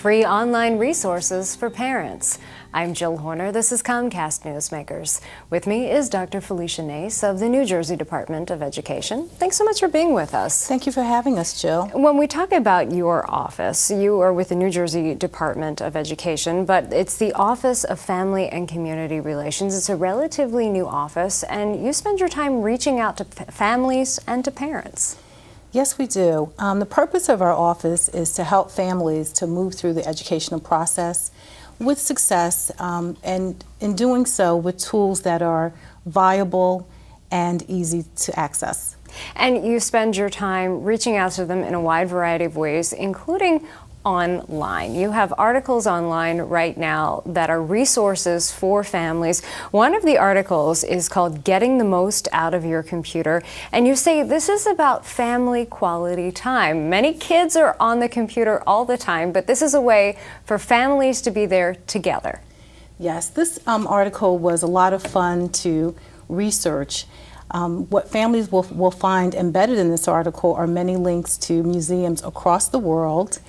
free online resources for parents. I'm Jill Horner. This is Comcast Newsmakers. With me is Dr. Felecia Nace of the New Jersey Department of Education. Thanks so much for being with us. Thank you for having us, Jill. When we talk about your office, you are with the New Jersey Department of Education, but it's the Office of Family and Community Relations. It's a relatively new office, and you spend your time reaching out to families and to parents. Yes, we do. The purpose of our office is to help families to move through the educational process with success, and in doing so with tools that are viable and easy to access. And you spend your time reaching out to them in a wide variety of ways, including online. You have articles online right now that are resources for families. One of the articles is called Getting the Most Out of Your Computer, and you say this is about family quality time. Many kids are on the computer all the time, but this is a way for families to be there together. Yes, this article was a lot of fun to research. What families will find embedded in this article are many links to museums across the world,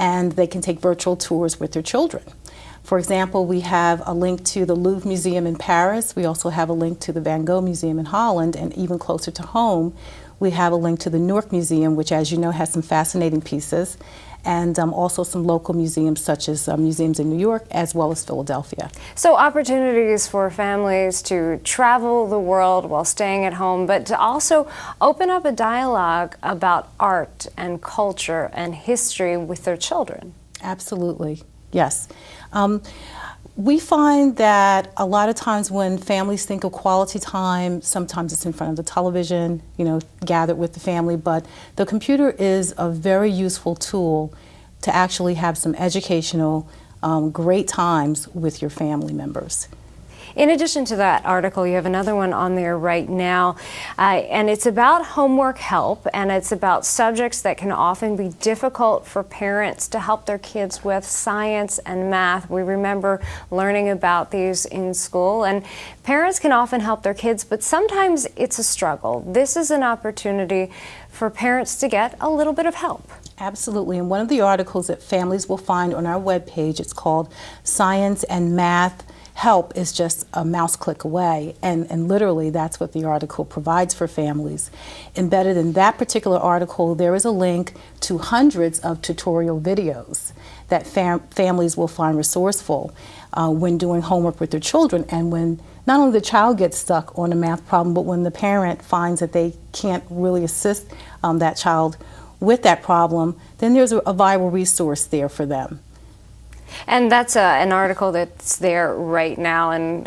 and they can take virtual tours with their children. For example, we have a link to the Louvre Museum in Paris. We also have a link to the Van Gogh Museum in Holland, and even closer to home, we have a link to the Newark Museum, which, as you know, has some fascinating pieces, and also some local museums, such as museums in New York, as well as Philadelphia. So opportunities for families to travel the world while staying at home, but to also open up a dialogue about art and culture and history with their children. Absolutely, yes. We find that a lot of times when families think of quality time, sometimes it's in front of the television, gathered with the family, but the computer is a very useful tool to actually have some educational, great times with your family members. In addition to that article, you have another one on there right now, and it's about homework help, and it's about subjects that can often be difficult for parents to help their kids with: science and math. We remember learning about these in school, and parents can often help their kids, but sometimes it's a struggle. This is an opportunity for parents to get a little bit of help. Absolutely, and one of the articles that families will find on our webpage, it's called Science and Math Help is just a mouse click away, and literally that's what the article provides for families. Embedded in that particular article, there is a link to hundreds of tutorial videos that families will find resourceful when doing homework with their children, and when not only the child gets stuck on a math problem, but when the parent finds that they can't really assist that child with that problem, then there's a viable resource there for them. And that's an article that's there right now, and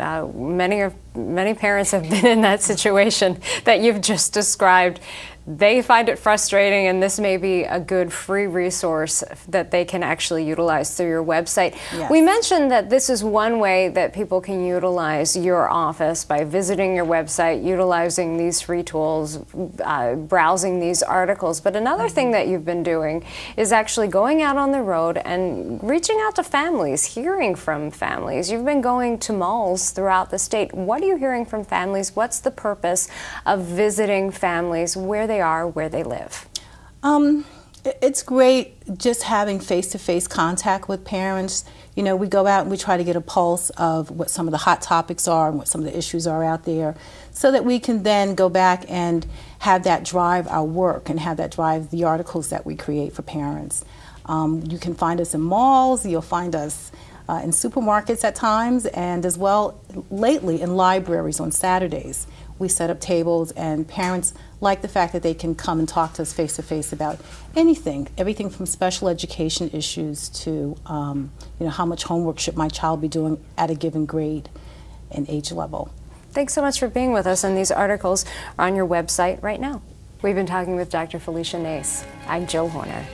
many parents have been in that situation that you've just described. They find it frustrating, and this may be a good free resource that they can actually utilize through your website. Yes. We mentioned that this is one way that people can utilize your office by visiting your website, utilizing these free tools, browsing these articles. But another thing that you've been doing is actually going out on the road and reaching out to families, hearing from families. You've been going to malls throughout the state. What are you hearing from families? What's the purpose of visiting families where they are, where they live? It's great just having face-to-face contact with parents. We go out and we try to get a pulse of what some of the hot topics are and what some of the issues are out there, so that we can then go back and have that drive our work and have that drive the articles that we create for parents. You can find us in malls, you'll find us in supermarkets at times, and as well lately in libraries on Saturdays. We set up tables, and parents like the fact that they can come and talk to us face to face about everything from special education issues to how much homework should my child be doing at a given grade and age level. Thanks so much for being with us, and these articles are on your website right now. We've been talking with Dr. Felecia Nace. I'm Jill Horner.